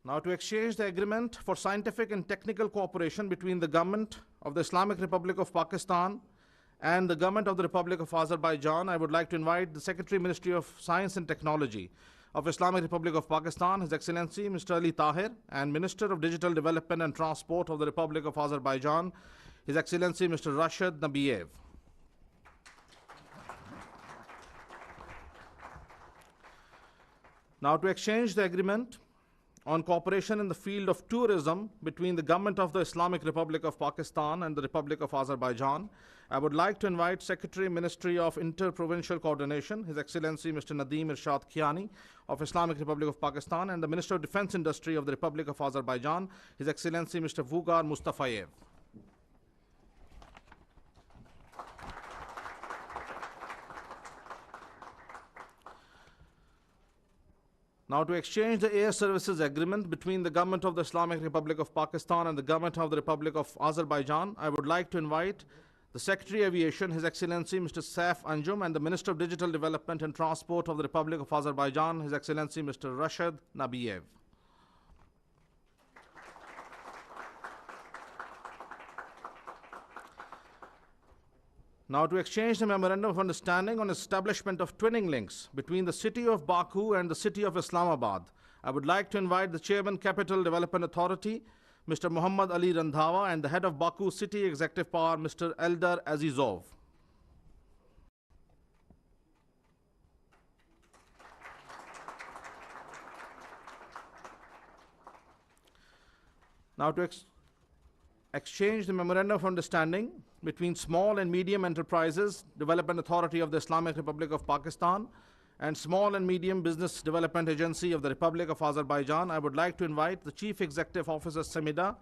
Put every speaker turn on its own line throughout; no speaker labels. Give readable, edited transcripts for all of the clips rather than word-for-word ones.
Now, to exchange the agreement for scientific and technical cooperation between the Government of the Islamic Republic of Pakistan and the Government of the Republic of Azerbaijan, I would like to invite the Secretary, Ministry of Science and Technology of Islamic Republic of Pakistan, His Excellency Mr. Ali Tahir, and Minister of Digital Development and Transport of the Republic of Azerbaijan, His Excellency Mr. Rashid Nabiev. Now, to exchange the agreement on cooperation in the field of tourism between the Government of the Islamic Republic of Pakistan and the Republic of Azerbaijan, I would like to invite Secretary, Ministry of Inter-Provincial Coordination, His Excellency Mr. Nadeem Irshad Kiani of Islamic Republic of Pakistan, and the Minister of Defense Industry of the Republic of Azerbaijan, His Excellency Mr. Vugar Mustafayev. Now, to exchange the air services agreement between the Government of the Islamic Republic of Pakistan and the Government of the Republic of Azerbaijan, I would like to invite the Secretary Aviation, His Excellency Mr. Saif Anjum, and the Minister of Digital Development and Transport of the Republic of Azerbaijan, His Excellency Mr. Rashid Nabiev. Now, to exchange the Memorandum of Understanding on establishment of twinning links between the city of Baku and the city of Islamabad, I would like to invite the Chairman, Capital Development Authority, Mr. Muhammad Ali Randhawa, and the Head of Baku City Executive Power, Mr. Eldar Azizov. Now, to exchange the Memorandum of Understanding between Small and Medium Enterprises Development Authority of the Islamic Republic of Pakistan and Small and Medium Business Development Agency of the Republic of Azerbaijan, I would like to invite the Chief Executive Officer, SEMIDA,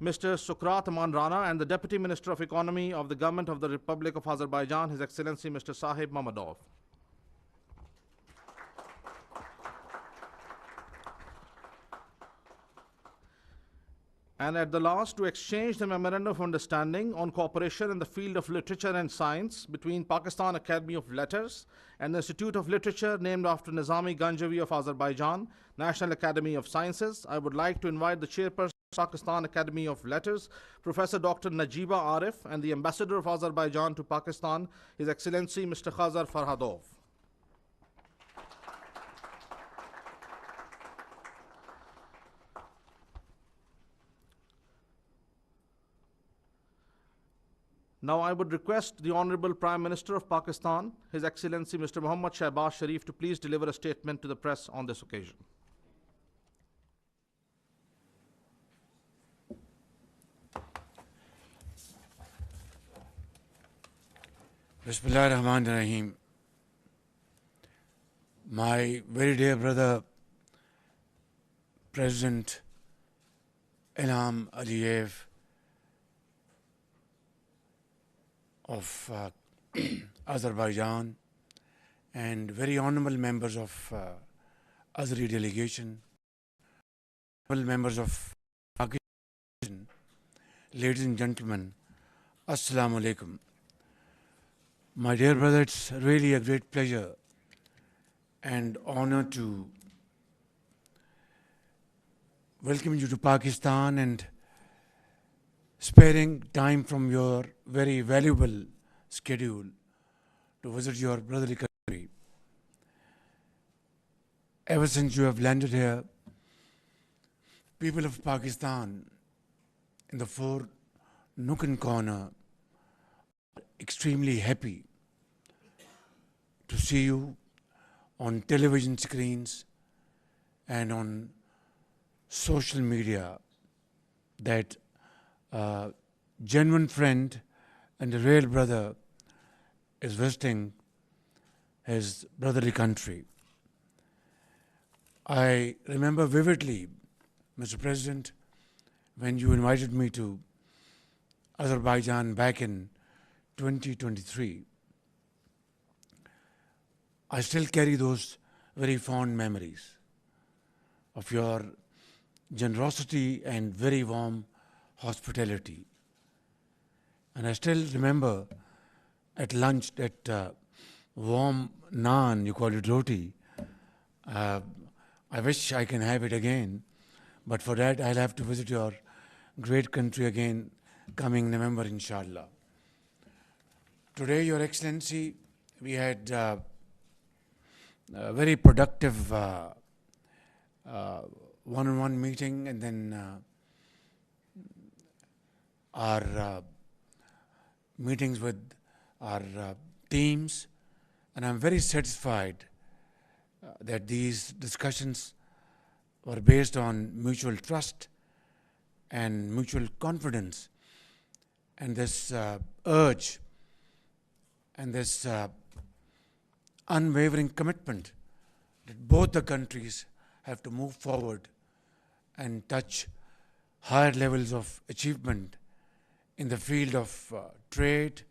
Mr. Sukrat Aman Rana, and the Deputy Minister of Economy of the Government of the Republic of Azerbaijan, His Excellency Mr. Sahib Mamadov. And at the last, to exchange the Memorandum of Understanding on cooperation in the field of literature and science between Pakistan Academy of Letters and the Institute of Literature named after Nizami Ganjavi of Azerbaijan, National Academy of Sciences, I would like to invite the Chairperson of Pakistan Academy of Letters, Professor Dr. Najiba Arif, and the Ambassador of Azerbaijan to Pakistan, His Excellency Mr. Khazar Farhadov. Now, I would request the Honorable Prime Minister of Pakistan, His Excellency Mr. Muhammad Shahbaz Sharif, to please deliver a statement to the press on this occasion.
Bismillah ar-Rahman ar-Rahim. My very dear brother, President Ilham Aliyev of Azerbaijan, and very honorable members of Azeri delegation, honorable members of Pakistan, ladies and gentlemen, Assalamu alaikum. My dear brother, it's really a great pleasure and honor to welcome you to Pakistan and sparing time from your very valuable schedule to visit your brotherly country. Ever since you have landed here, people of Pakistan in the four nook and corner are extremely happy to see you on television screens and on social media that a genuine friend and a real brother is visiting his brotherly country. I remember vividly, Mr. President, when you invited me to Azerbaijan back in 2023. I still carry those very fond memories of your generosity and very warm hospitality. And I still remember at lunch that warm naan, you call it roti. I wish I can have it again, But for that, I'll have to visit your great country again coming November, inshallah. Today, Your Excellency, we had a very productive one-on-one meeting, and then our meetings with our teams, and I'm very satisfied that these discussions were based on mutual trust and mutual confidence, and this urge and this unwavering commitment that both the countries have to move forward and touch higher levels of achievement in the field of trade,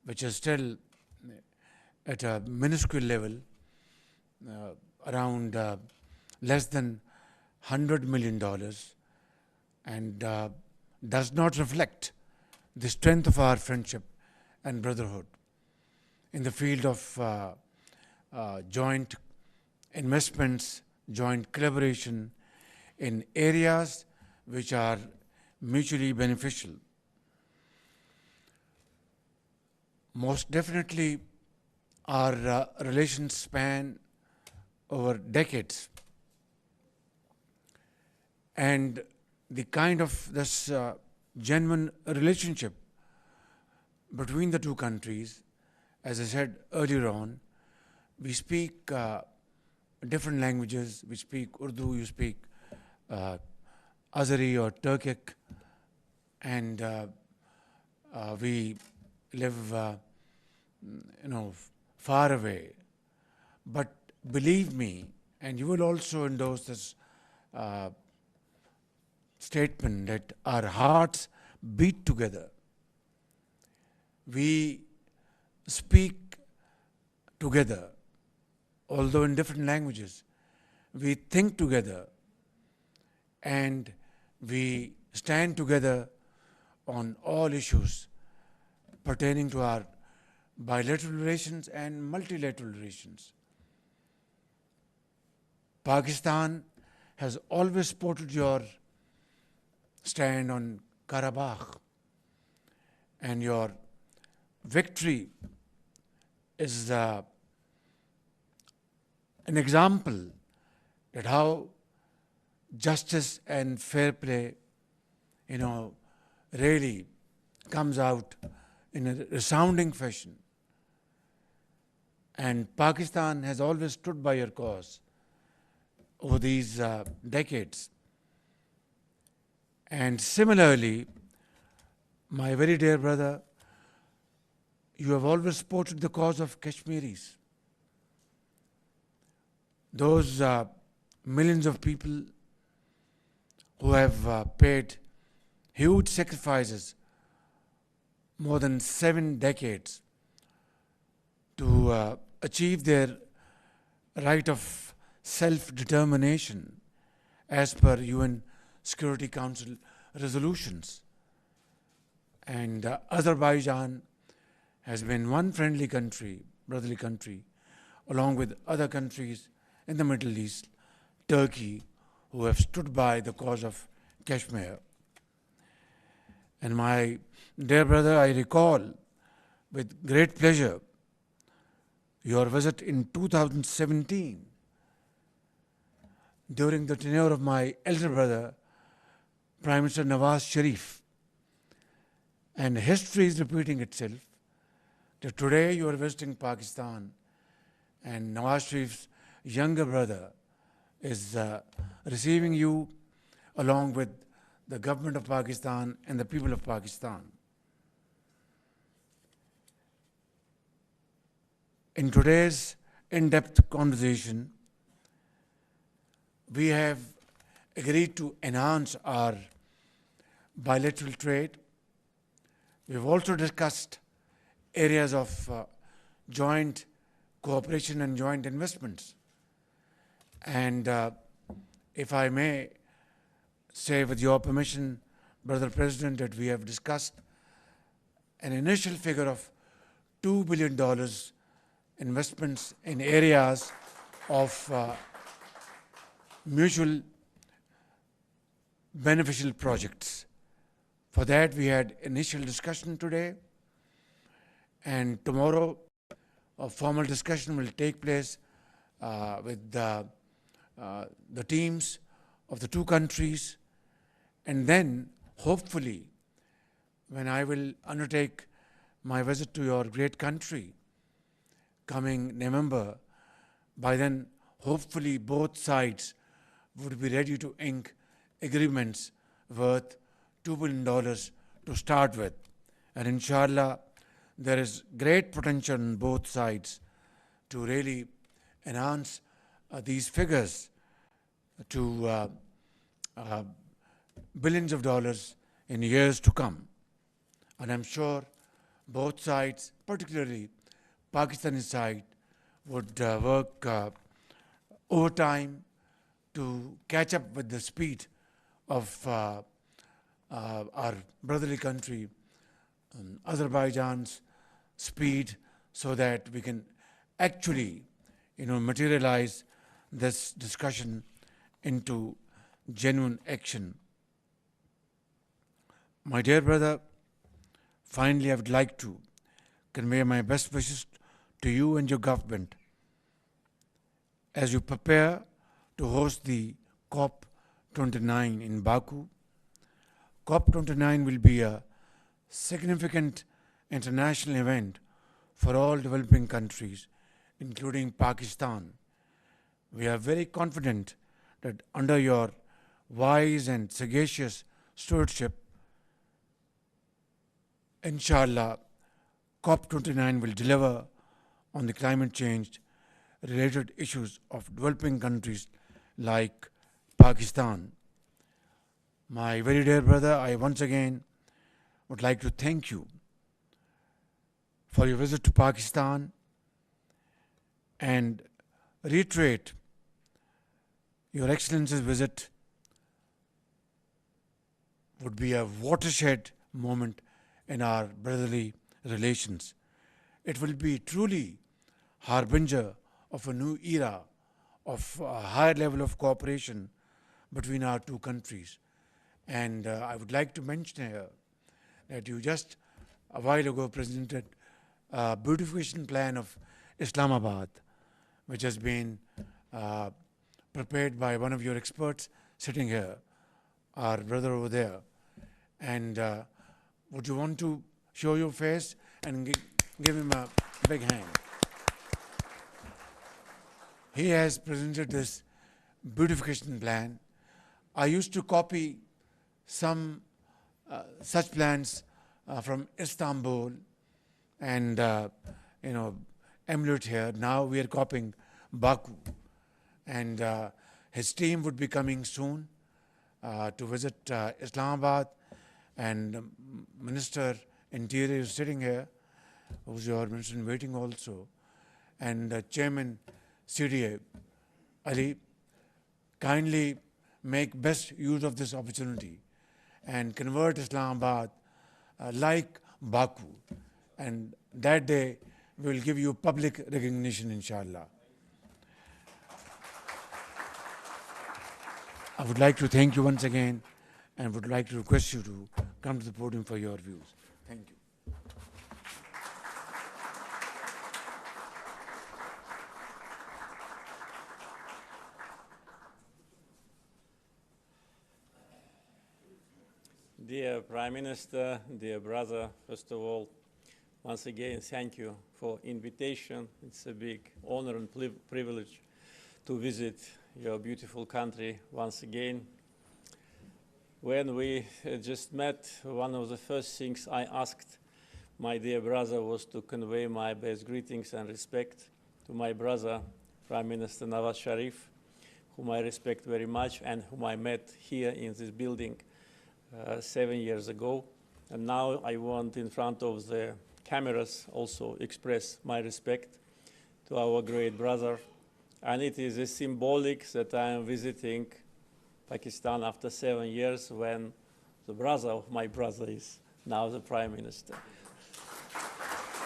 which is still at a minuscule level, around less than $100 million, and does not reflect the strength of our friendship and brotherhood. In the field of joint investments, joint collaboration in areas which are mutually beneficial. Most definitely, our relations span over decades, and the kind of this genuine relationship between the two countries, as I said earlier on, we speak different languages. We speak Urdu, you speak Azeri or Turkic, and we live far away. But believe me, and you will also endorse this statement, that our hearts beat together. We speak together, although in different languages. We think together, and we stand together on all issues pertaining to our bilateral relations and multilateral relations. Pakistan has always supported your stand on Karabakh, and your victory is an example that how justice and fair play, really comes out in a resounding fashion. And Pakistan has always stood by your cause over these decades. And similarly, my very dear brother, you have always supported the cause of Kashmiris. Those millions of people who have paid huge sacrifices more than 7 decades to achieve their right of self-determination as per UN Security Council resolutions. And Azerbaijan has been one friendly country, brotherly country, along with other countries in the Middle East, Turkey, who have stood by the cause of Kashmir. And my dear brother, I recall with great pleasure your visit in 2017 during the tenure of my elder brother, Prime Minister Nawaz Sharif. And history is repeating itself, that today you are visiting Pakistan, and Nawaz Sharif's younger brother is receiving you along with the government of Pakistan and the people of Pakistan. In today's in-depth conversation, we have agreed to enhance our bilateral trade. We have also discussed areas of joint cooperation and joint investments. And if I may say, with your permission, Brother President, that we have discussed an initial figure of $2 billion investments in areas of mutual beneficial projects. For that, we had initial discussion today, and tomorrow a formal discussion will take place with the teams of the two countries, and then hopefully when I will undertake my visit to your great country coming November, by then hopefully both sides would be ready to ink agreements worth $2 billion to start with. And inshallah, there is great potential on both sides to really enhance these figures to billions of dollars in years to come. And I'm sure both sides, particularly Pakistani side, would work overtime to catch up with the speed of our brotherly country, Azerbaijan's speed, so that we can actually, materialize this discussion into genuine action. My dear brother, finally, I would like to convey my best wishes to you and your government as you prepare to host the COP29 in Baku. COP29 will be a significant international event for all developing countries, including Pakistan. We are very confident that under your wise and sagacious stewardship, inshallah, COP29 will deliver on the climate change related issues of developing countries like Pakistan. My very dear brother, I once again would like to thank you for your visit to Pakistan and reiterate your Excellency's visit would be a watershed moment in our brotherly relations. It will be truly harbinger of a new era of a higher level of cooperation between our two countries. And I would like to mention here that you just a while ago presented a beautification plan of Islamabad, which has been prepared by one of your experts sitting here, our brother over there. And would you want to show your face and give him a big hand? He has presented this beautification plan. I used to copy some such plans from Istanbul and emulate here. Now we are copying Baku, and his team would be coming soon to visit Islamabad, and Minister Interior is sitting here, who's your minister in waiting also, and Chairman CDA, Ali, kindly make best use of this opportunity and convert Islamabad like Baku. And that day, we will give you public recognition, inshallah. I would like to thank you once again and would like to request you to come to the podium for your views. Thank you.
Dear Prime Minister, dear brother, first of all, once again, thank you for invitation. It's a big honor and privilege to visit your beautiful country once again. When we just met, one of the first things I asked my dear brother was to convey my best greetings and respect to my brother, Prime Minister Nawaz Sharif, whom I respect very much and whom I met here in this building 7 years ago. And now I want, in front of the cameras, also express my respect to our great brother. And it is symbolic that I am visiting Pakistan after 7 years, when the brother of my brother is now the Prime Minister.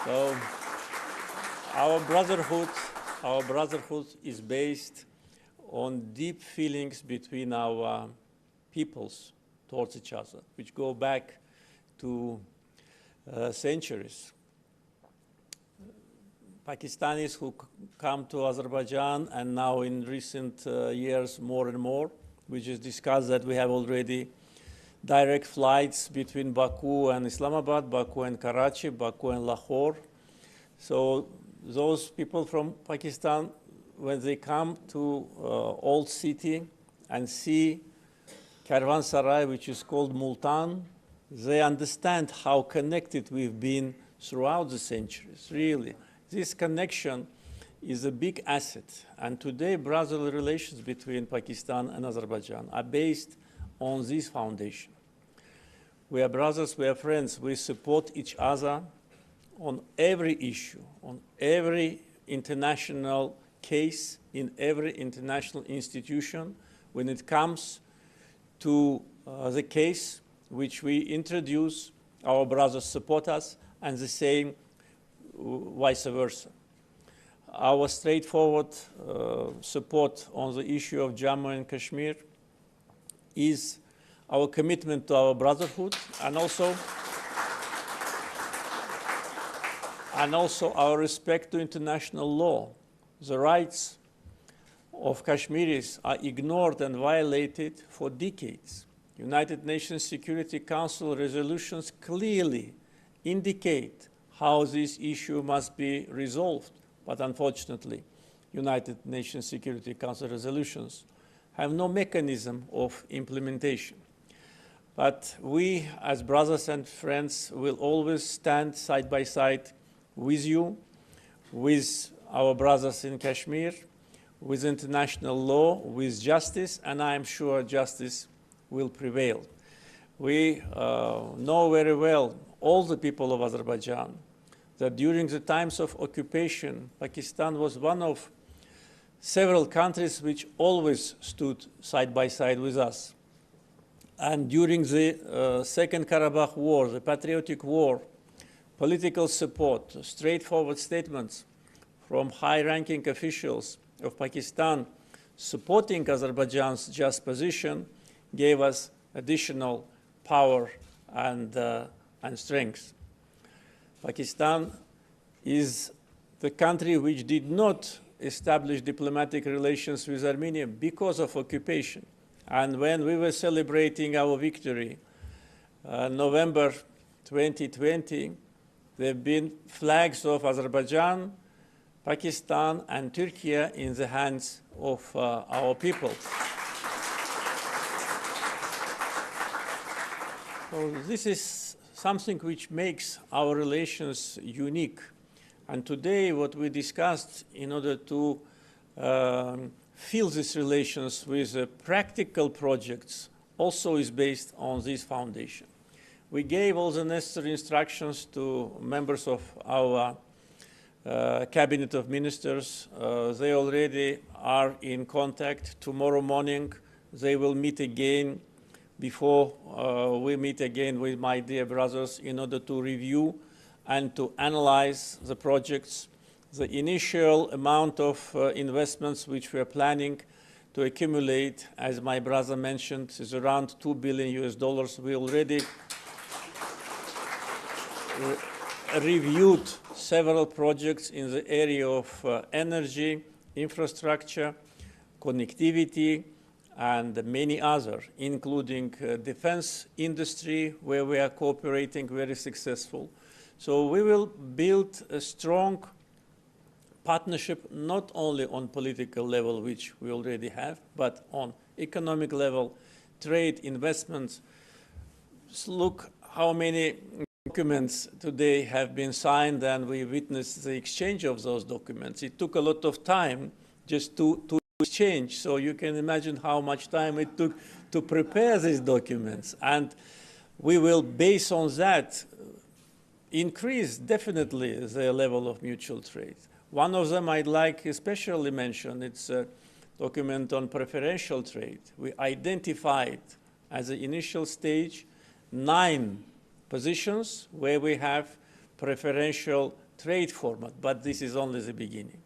So our brotherhood is based on deep feelings between our peoples, towards each other, which go back to centuries. Pakistanis who come to Azerbaijan, and now in recent years more and more, we just discussed that we have already direct flights between Baku and Islamabad, Baku and Karachi, Baku and Lahore. So those people from Pakistan, when they come to Old City and see Caravanserai, which is called Multan, they understand how connected we've been throughout the centuries, really. This connection is a big asset. And today, brotherly relations between Pakistan and Azerbaijan are based on this foundation. We are brothers, we are friends, we support each other on every issue, on every international case, in every international institution. When it comes to the case which we introduce, our brothers support us, and the same vice versa. Our straightforward support on the issue of Jammu and Kashmir is our commitment to our brotherhood, and also our respect to international law. The rights of Kashmiris are ignored and violated for decades. United Nations Security Council resolutions clearly indicate how this issue must be resolved, but unfortunately, United Nations Security Council resolutions have no mechanism of implementation. But we, as brothers and friends, will always stand side by side with you, with our brothers in Kashmir, with international law, with justice, and I am sure justice will prevail. We know very well, all the people of Azerbaijan, that during the times of occupation, Pakistan was one of several countries which always stood side by side with us. And during the Second Karabakh War, the Patriotic War, political support, straightforward statements from high-ranking officials of Pakistan supporting Azerbaijan's just position gave us additional power and strength. Pakistan is the country which did not establish diplomatic relations with Armenia because of occupation. And when we were celebrating our victory, November 2020, there have been flags of Azerbaijan, Pakistan, and Turkey in the hands of our people. So this is something which makes our relations unique. And today, what we discussed in order to fill these relations with practical projects also is based on this foundation. We gave all the necessary instructions to members of our Cabinet of Ministers. They already are in contact. Tomorrow morning, they will meet again before we meet again with my dear brothers in order to review and to analyze the projects. The initial amount of investments which we are planning to accumulate, as my brother mentioned, is around $2 billion US. We already reviewed several projects in the area of energy, infrastructure, connectivity, and many others, including defense industry, where we are cooperating very successful. So we will build a strong partnership not only on political level, which we already have, but on economic level, trade, investments. Look how many documents today have been signed, and we witnessed the exchange of those documents. It took a lot of time just to exchange, so you can imagine how much time it took to prepare these documents. And we will, based on that, increase definitely the level of mutual trade. One of them I'd like especially mention, it's a document on preferential trade. We identified as an initial stage 9 positions where we have preferential trade format, but this is only the beginning.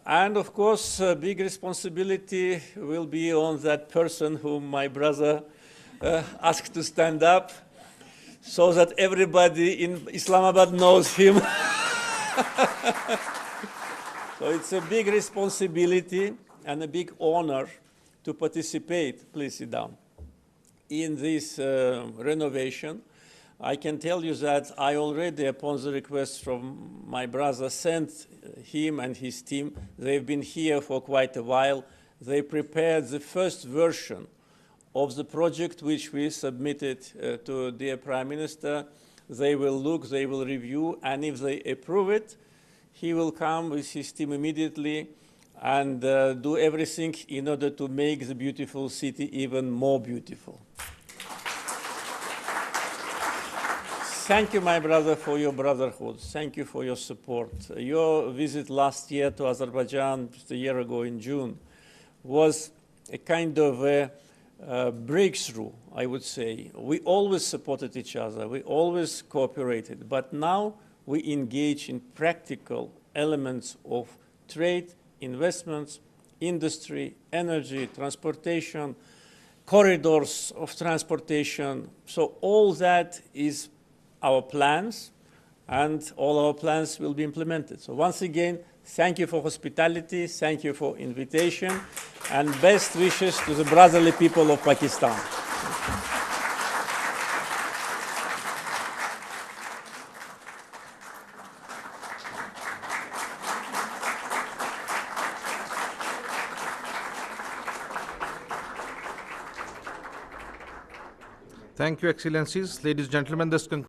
And of course, big responsibility will be on that person whom my brother asked to stand up so that everybody in Islamabad knows him. So it's a big responsibility and a big honor to participate, please sit down, in this renovation. I can tell you that I already, upon the request from my brother, sent him and his team. They've been here for quite a while. They prepared the first version of the project which we submitted to dear Prime Minister. They will look, they will review, and if they approve it, he will come with his team immediately and do everything in order to make the beautiful city even more beautiful. Thank you, my brother, for your brotherhood. Thank you for your support. Your visit last year to Azerbaijan, just a year ago in June, was a kind of a breakthrough, I would say. We always supported each other. We always cooperated. But now we engage in practical elements of trade, investments, industry, energy, transportation, corridors of transportation. So all that is our plans, and all our plans will be implemented. So once again, thank you for hospitality, thank you for invitation, and best wishes to the brotherly people of Pakistan.
Thank you, Excellencies. Ladies and gentlemen, this concludes